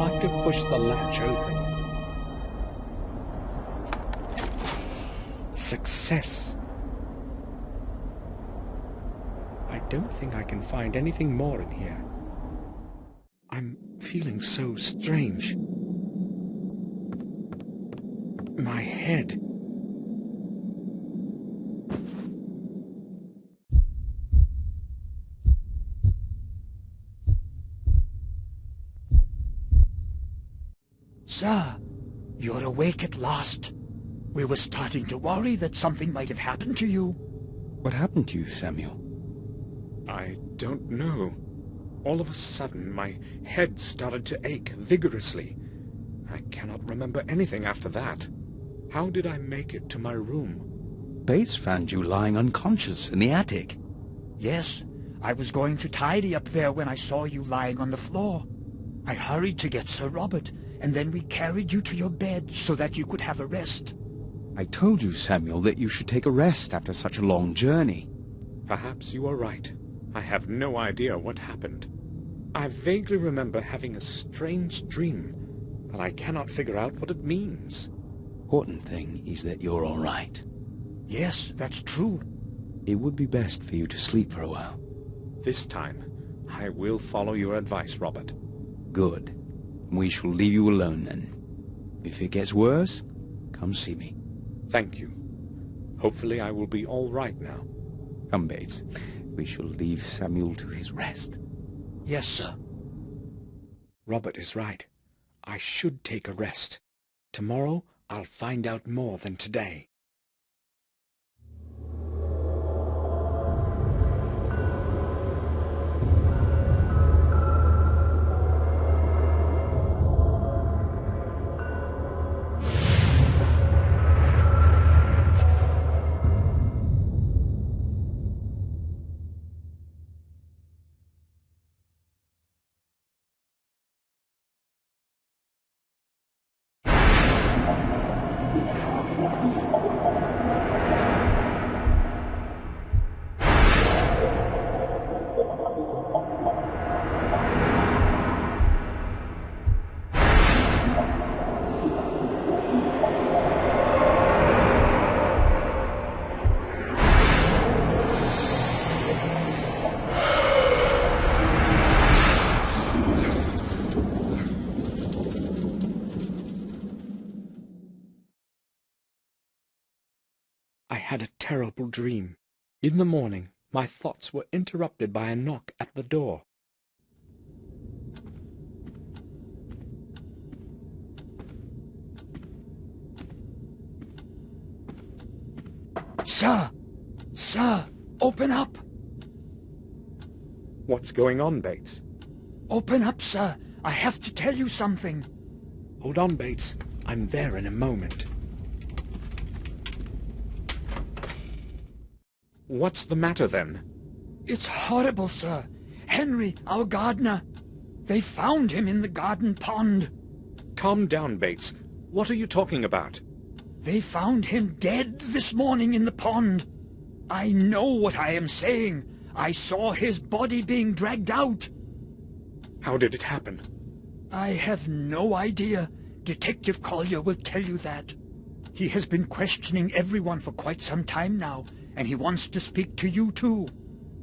tried to push the latch open. Success. I don't think I can find anything more in here. I'm feeling so strange. My head. Sir, you're awake at last. We were starting to worry that something might have happened to you. What happened to you, Samuel? I don't know. All of a sudden, my head started to ache vigorously. I cannot remember anything after that. How did I make it to my room? Bates found you lying unconscious in the attic. Yes, I was going to tidy up there when I saw you lying on the floor. I hurried to get Sir Robert, and then we carried you to your bed so that you could have a rest. I told you, Samuel, that you should take a rest after such a long journey. Perhaps you are right. I have no idea what happened. I vaguely remember having a strange dream, but I cannot figure out what it means. Important thing is that you're all right. Yes, that's true. It would be best for you to sleep for a while. This time, I will follow your advice, Robert. Good. We shall leave you alone then. If it gets worse, come see me. Thank you. Hopefully I will be all right now. Come, Bates. We shall leave Samuel to his rest. Yes, sir. Robert is right. I should take a rest. Tomorrow I'll find out more than today. I had a terrible dream. In the morning, my thoughts were interrupted by a knock at the door. Sir! Sir! Open up! What's going on, Bates? Open up, sir! I have to tell you something. Hold on, Bates. I'm there in a moment. What's the matter, then? It's horrible, sir. Henry, our gardener. They found him in the garden pond. Calm down, Bates. What are you talking about? They found him dead this morning in the pond. I know what I am saying. I saw his body being dragged out. How did it happen? I have no idea. Detective Collier will tell you that. He has been questioning everyone for quite some time now, and he wants to speak to you too.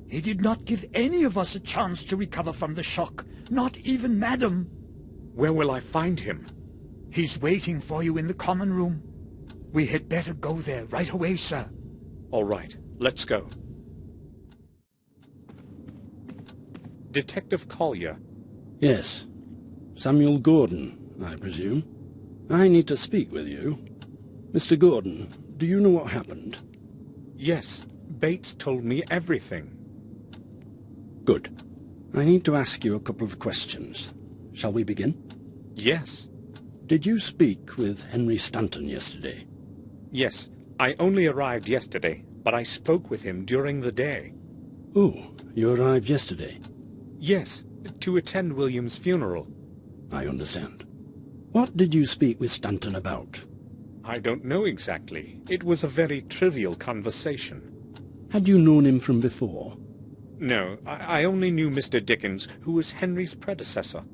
He did not give any of us a chance to recover from the shock, not even Madam. Where will I find him? He's waiting for you in the common room. We had better go there right away, sir. All right, let's go. Detective Collier. Yes. Samuel Gordon, I presume. I need to speak with you. Mr. Gordon, do you know what happened? Yes, Bates told me everything. Good. I need to ask you a couple of questions. Shall we begin? Yes. Did you speak with Henry Stanton yesterday? Yes, I only arrived yesterday, but I spoke with him during the day. Oh, you arrived yesterday? Yes, to attend William's funeral. I understand. What did you speak with Stanton about? I don't know exactly. It was a very trivial conversation. Had you known him from before? No, I only knew Mr. Dickens, who was Henry's predecessor.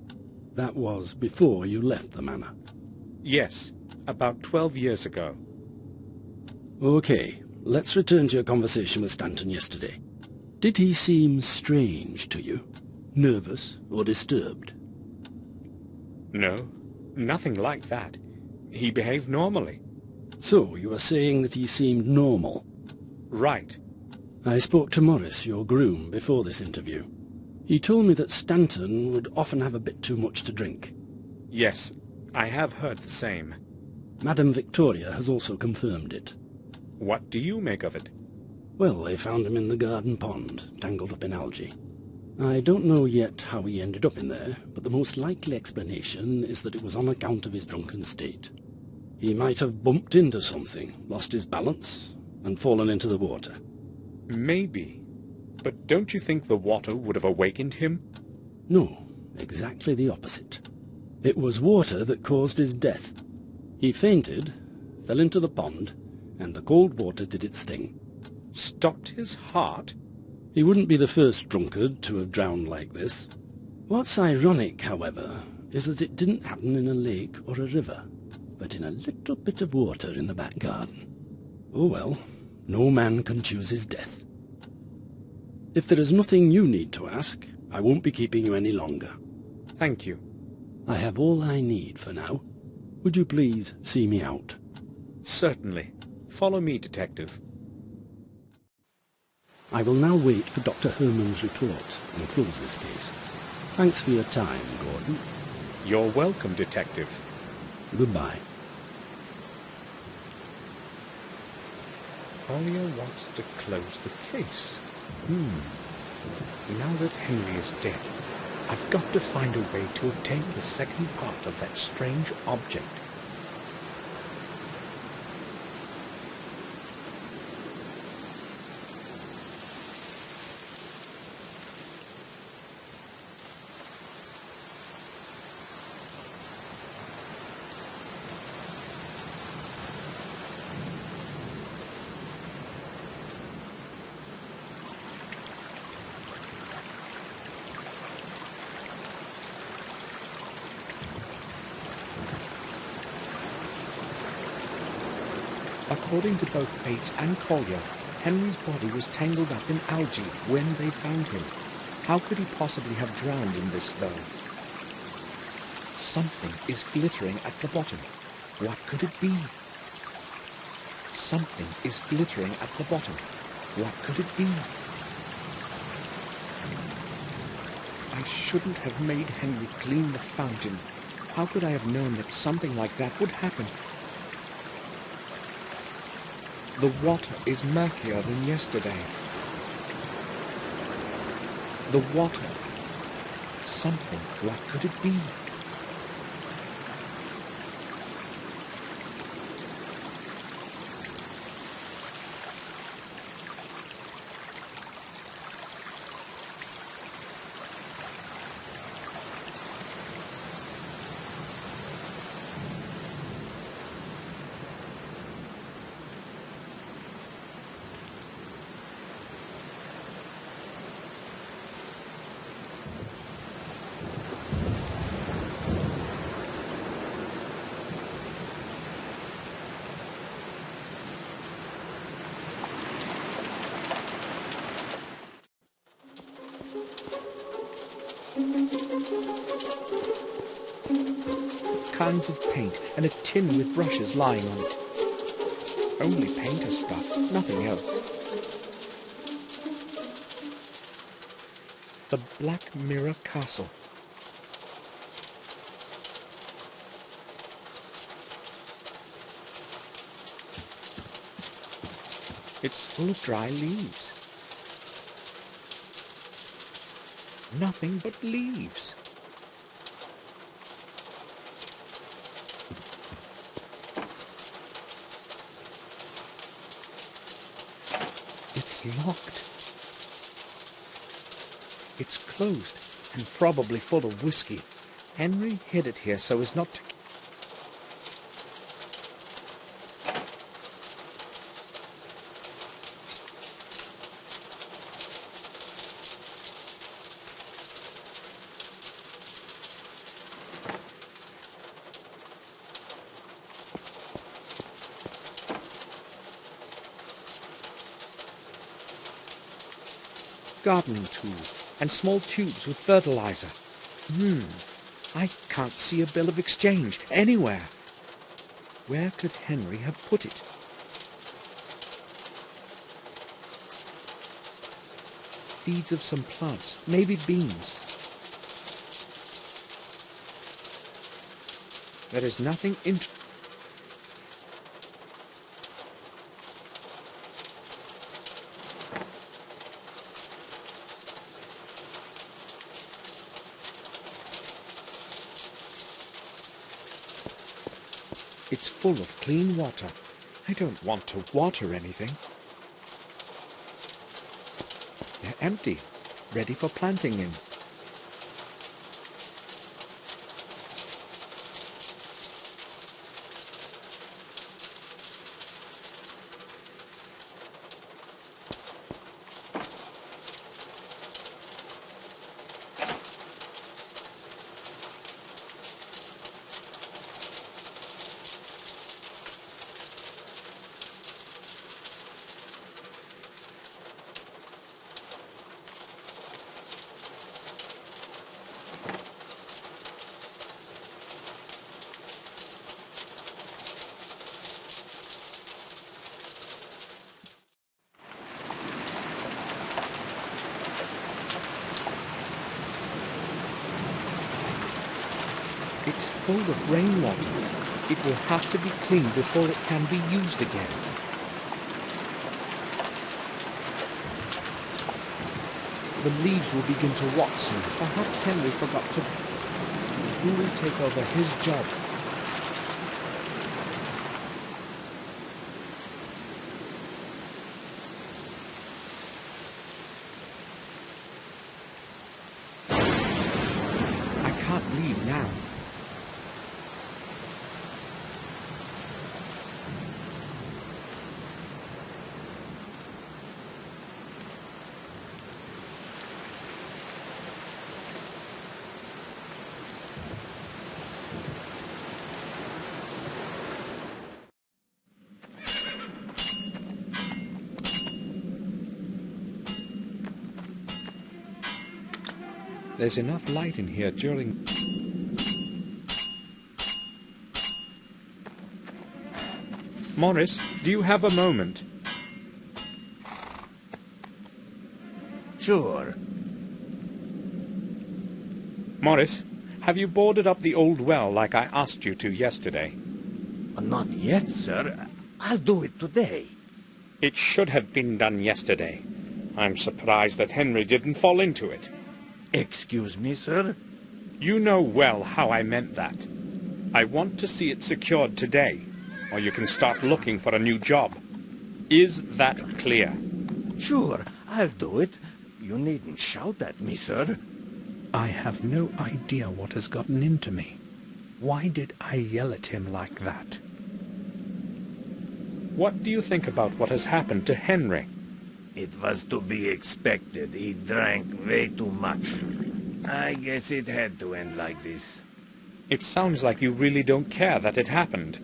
That was before you left the manor. Yes, about 12 years ago. Okay, let's return to your conversation with Stanton yesterday. Did he seem strange to you? Nervous or disturbed? No, nothing like that. He behaved normally. So, you are saying that he seemed normal? Right. I spoke to Morris, your groom, before this interview. He told me that Stanton would often have a bit too much to drink. Yes, I have heard the same. Madame Victoria has also confirmed it. What do you make of it? Well, they found him in the garden pond, tangled up in algae. I don't know yet how he ended up in there, but the most likely explanation is that it was on account of his drunken state. He might have bumped into something, lost his balance, and fallen into the water. Maybe. But don't you think the water would have awakened him? No, exactly the opposite. It was water that caused his death. He fainted, fell into the pond, and the cold water did its thing. Stopped his heart? He wouldn't be the first drunkard to have drowned like this. What's ironic, however, is that it didn't happen in a lake or a river, but in a little bit of water in the back garden. Oh well, no man can choose his death. If there is nothing you need to ask, I won't be keeping you any longer. Thank you. I have all I need for now. Would you please see me out? Certainly. Follow me, Detective. I will now wait for Dr. Herman's report and close this case. Thanks for your time, Gordon. You're welcome, Detective. Goodbye. Collier wants to close the case. Now that Henry is dead, I've got to find a way to obtain the second part of that strange object. According to both Bates and Collier, Henry's body was tangled up in algae when they found him. How could he possibly have drowned in this, though? Something is glittering at the bottom. What could it be? Something is glittering at the bottom. What could it be? I shouldn't have made Henry clean the fountain. How could I have known that something like that would happen? The water is murkier than yesterday. The water. Something. What could it be? Cans of paint and a tin with brushes lying on it. Only painter stuff, nothing else. The Black Mirror Castle. It's full of dry leaves. Nothing but leaves. It's locked. It's closed and probably full of whiskey. Henry hid it here so as not to... gardening tools and small tubes with fertilizer. I can't see a bill of exchange anywhere. Where could Henry have put it? Seeds of some plants, maybe beans. There is nothing It's full of clean water. I don't want to water anything. They're empty, ready for planting in. It's full of rainwater. It will have to be cleaned before it can be used again. The leaves will begin to rot soon. Perhaps Henry forgot to... Who will take over his job? I can't leave now. There's enough light in here during... Morris, do you have a moment? Sure. Morris, have you boarded up the old well like I asked you to yesterday? Not yet, sir. I'll do it today. It should have been done yesterday. I'm surprised that Henry didn't fall into it. Excuse me, sir? You know well how I meant that. I want to see it secured today, or you can start looking for a new job. Is that clear? Sure, I'll do it. You needn't shout at me, sir. I have no idea what has gotten into me. Why did I yell at him like that? What do you think about what has happened to Henry? It was to be expected. He drank way too much. I guess it had to end like this. It sounds like you really don't care that it happened.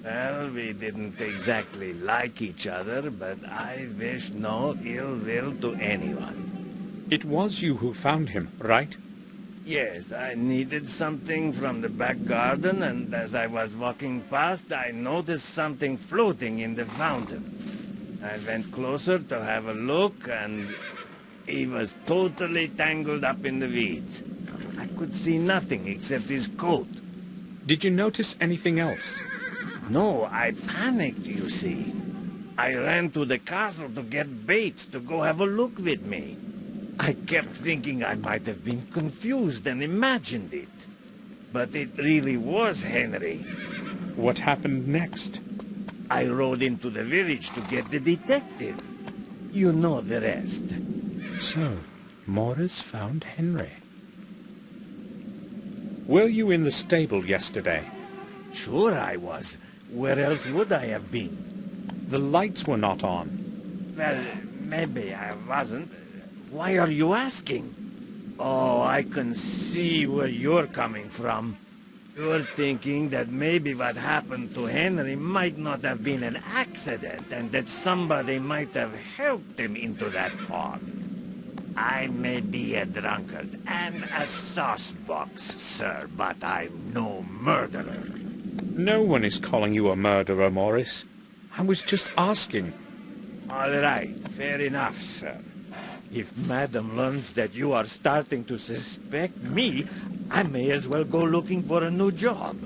Well, we didn't exactly like each other, but I wish no ill will to anyone. It was you who found him, right? Yes, I needed something from the back garden, and as I was walking past, I noticed something floating in the fountain. I went closer to have a look, and he was totally tangled up in the weeds. I could see nothing except his coat. Did you notice anything else? No, I panicked, you see. I ran to the castle to get Bates to go have a look with me. I kept thinking I might have been confused and imagined it. But it really was Henry. What happened next? I rode into the village to get the detective. You know the rest. So, Morris found Henry. Were you in the stable yesterday? Sure I was. Where else would I have been? The lights were not on. Well, maybe I wasn't. Why are you asking? Oh, I can see where you're coming from. You're thinking that maybe what happened to Henry might not have been an accident, and that somebody might have helped him into that pond. I may be a drunkard and a saucebox, sir, but I'm no murderer. No one is calling you a murderer, Morris. I was just asking. All right, fair enough, sir. If Madam learns that you are starting to suspect me, I may as well go looking for a new job.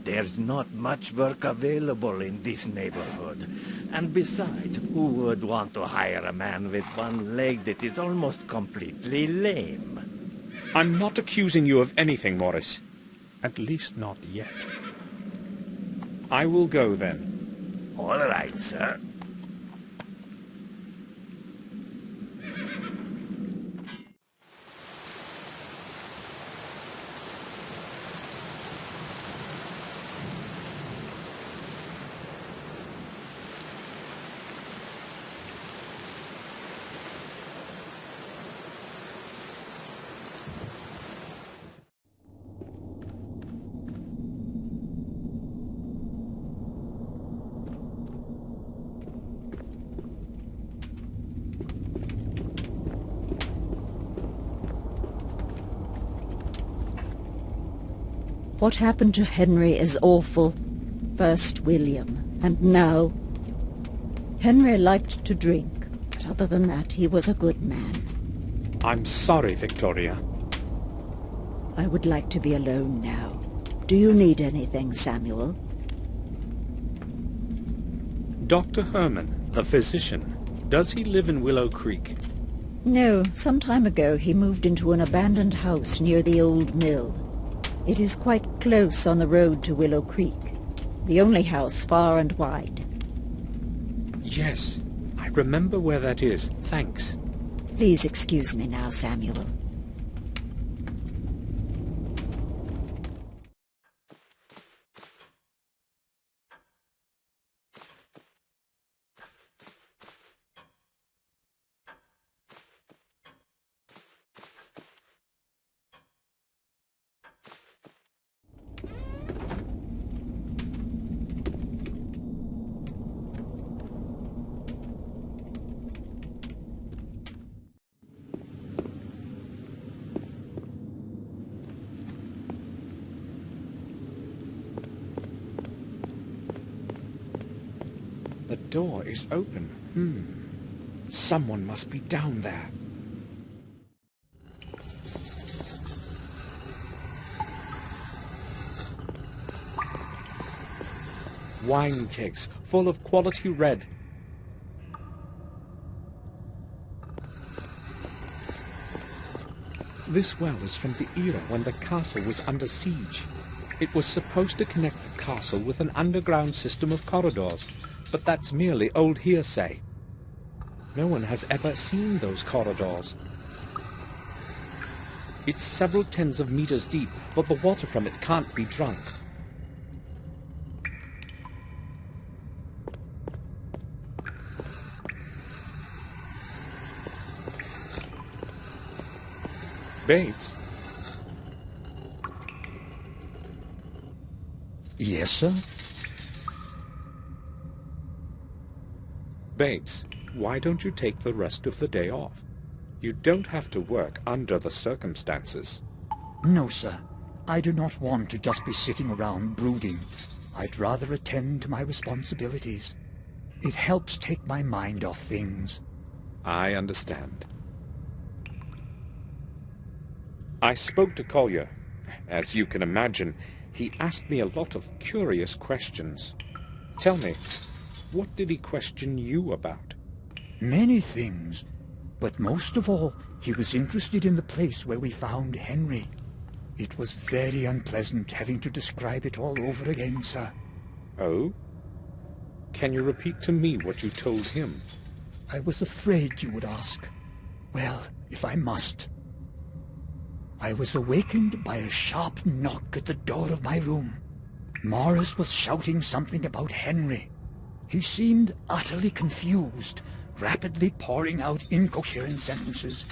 There's not much work available in this neighborhood. And besides, who would want to hire a man with one leg that is almost completely lame? I'm not accusing you of anything, Morris. At least not yet. I will go then. All right, sir. What happened to Henry is awful. First William, and now... Henry liked to drink, but other than that, he was a good man. I'm sorry, Victoria. I would like to be alone now. Do you need anything, Samuel? Dr. Herman, the physician, does he live in Willow Creek? No, some time ago he moved into an abandoned house near the old mill. It is quite close on the road to Willow Creek, the only house far and wide. Yes, I remember where that is. Thanks. Please excuse me now, Samuel. The door is open. Someone must be down there. Wine kegs full of quality red. This well is from the era when the castle was under siege. It was supposed to connect the castle with an underground system of corridors, but that's merely old hearsay. No one has ever seen those corridors. It's several tens of meters deep, but the water from it can't be drunk. Bates? Yes, sir? Bates, why don't you take the rest of the day off? You don't have to work under the circumstances. No, sir. I do not want to just be sitting around brooding. I'd rather attend to my responsibilities. It helps take my mind off things. I understand. I spoke to Collier. As you can imagine, he asked me a lot of curious questions. Tell me, what did he question you about? Many things. But most of all, he was interested in the place where we found Henry. It was very unpleasant having to describe it all over again, sir. Oh? Can you repeat to me what you told him? I was afraid you would ask. Well, if I must. I was awakened by a sharp knock at the door of my room. Morris was shouting something about Henry. He seemed utterly confused, rapidly pouring out incoherent sentences.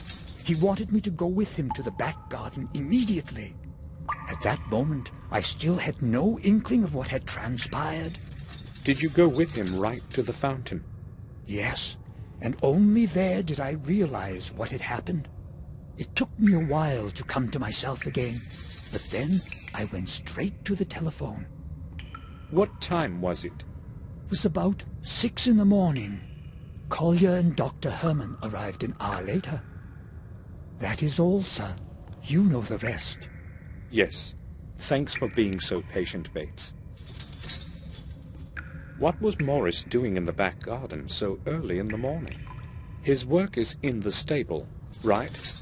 He wanted me to go with him to the back garden immediately. At that moment, I still had no inkling of what had transpired. Did you go with him right to the fountain? Yes. and only there did I realize what had happened. It took me a while to come to myself again, but then I went straight to the telephone. What time was it? It was about 6 in the morning. Collier and Dr. Herman arrived an hour later. That is all, sir. You know the rest. Yes. Thanks for being so patient, Bates. What was Morris doing in the back garden so early in the morning? His work is in the stable, right?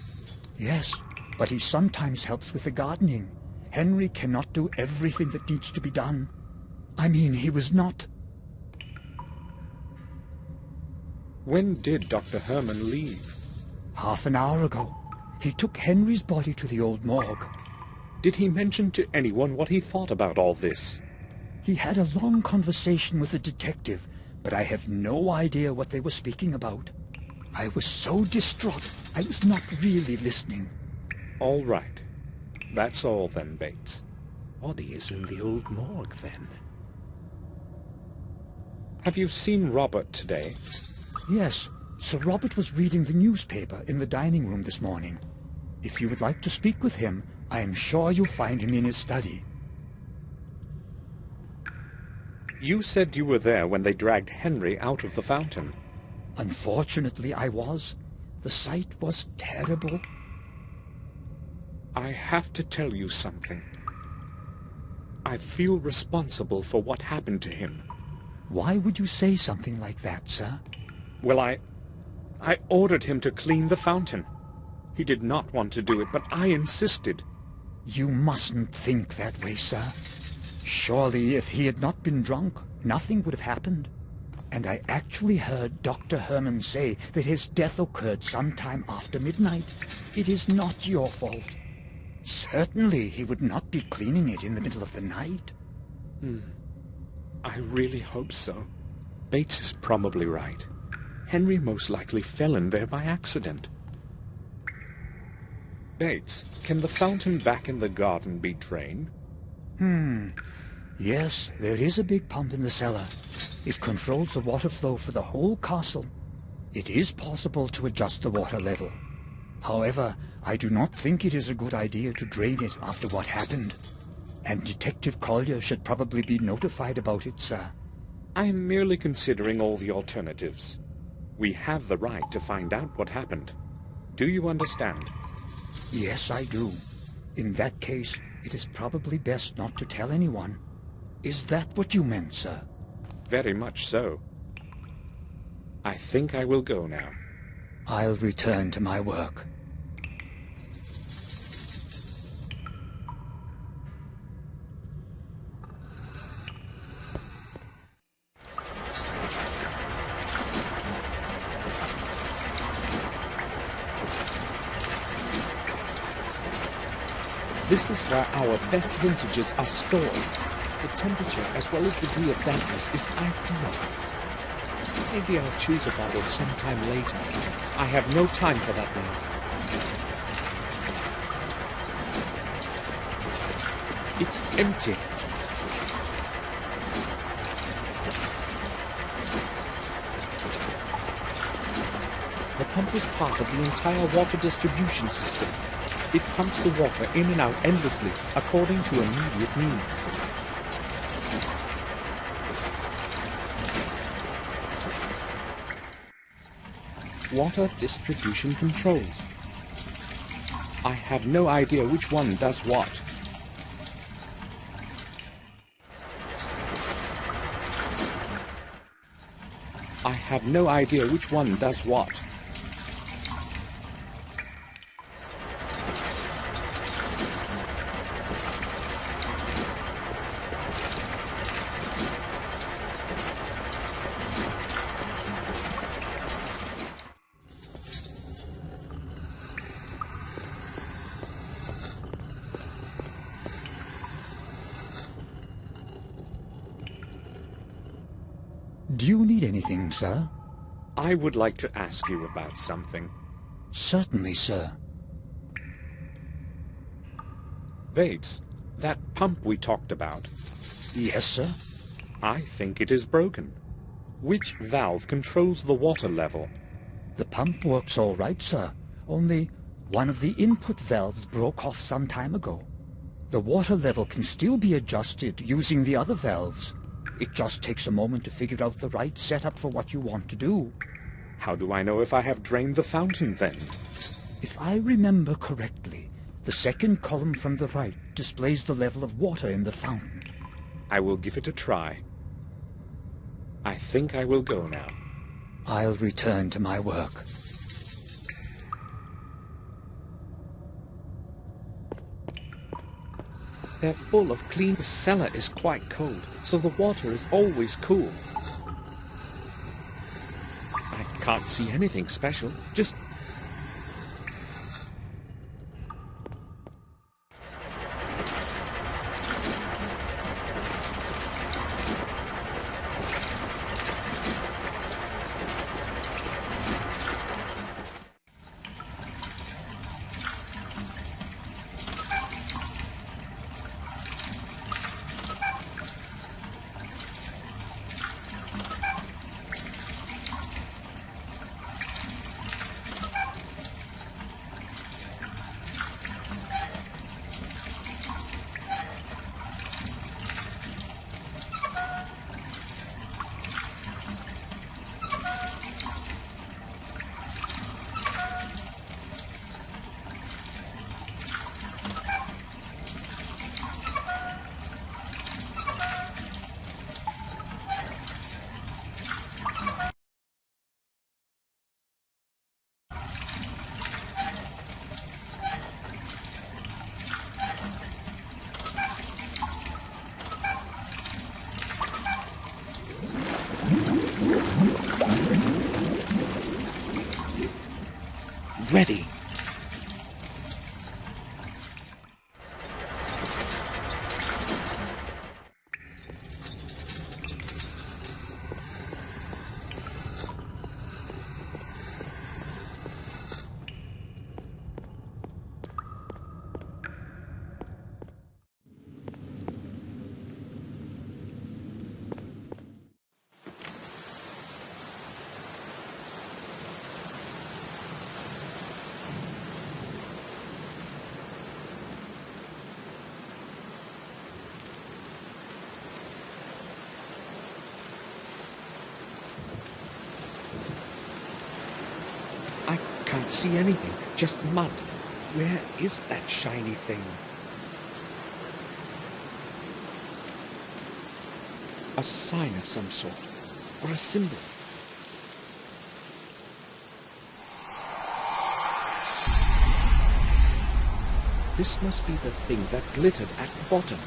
Yes, but he sometimes helps with the gardening. Henry cannot do everything that needs to be done. I mean, he was not... When did Dr. Herman leave? Half an hour ago. He took Henry's body to the old morgue. Did he mention to anyone what he thought about all this? He had a long conversation with the detective, but I have no idea what they were speaking about. I was so distraught, I was not really listening. All right. That's all then, Bates. Body is in the old morgue, then. Have you seen Robert today? Yes, Sir Robert was reading the newspaper in the dining room this morning. If you would like to speak with him, I am sure you'll find him in his study. You said you were there when they dragged Henry out of the fountain. Unfortunately, I was. The sight was terrible. I have to tell you something. I feel responsible for what happened to him. Why would you say something like that, sir? Well, I ordered him to clean the fountain. He did not want to do it, but I insisted. You mustn't think that way, sir. Surely, if he had not been drunk, nothing would have happened. And I actually heard Dr. Herman say that his death occurred sometime after midnight. It is not your fault. Certainly, he would not be cleaning it in the middle of the night. I really hope so. Bates is probably right. Henry most likely fell in there by accident. Bates, can the fountain back in the garden be drained? Yes, there is a big pump in the cellar. It controls the water flow for the whole castle. It is possible to adjust the water level. However, I do not think it is a good idea to drain it after what happened. And Detective Collier should probably be notified about it, sir. I am merely considering all the alternatives. We have the right to find out what happened. Do you understand? Yes, I do. In that case, it is probably best not to tell anyone. Is that what you meant, sir? Very much so. I think I will go now. I'll return to my work. This is where our best vintages are stored. The temperature as well as degree of dampness is ideal. Maybe I'll choose a bottle sometime later. I have no time for that now. It's empty. The pump is part of the entire water distribution system. It pumps the water in and out endlessly according to immediate needs. Water distribution controls. I have no idea which one does what. I have no idea which one does what. Do you need anything, sir? I would like to ask you about something. Certainly, sir. Bates, that pump we talked about, Yes, sir? I think it is broken. Which valve controls the water level? The pump works all right, sir. Only one of the input valves broke off some time ago. The water level can still be adjusted using the other valves. It just takes a moment to figure out the right setup for what you want to do. How do I know if I have drained the fountain, then? If I remember correctly, the second column from the right displays the level of water in the fountain. I will give it a try. I think I will go now. I'll return to my work. They're full of clean. The cellar is quite cold, so the water is always cool. I can't see anything special, just... Ready. I can't see anything, just mud. Where is that shiny thing? A sign of some sort, or a symbol. This must be the thing that glittered at the bottom.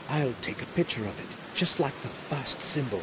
I'll take a picture of it, just like the first symbol.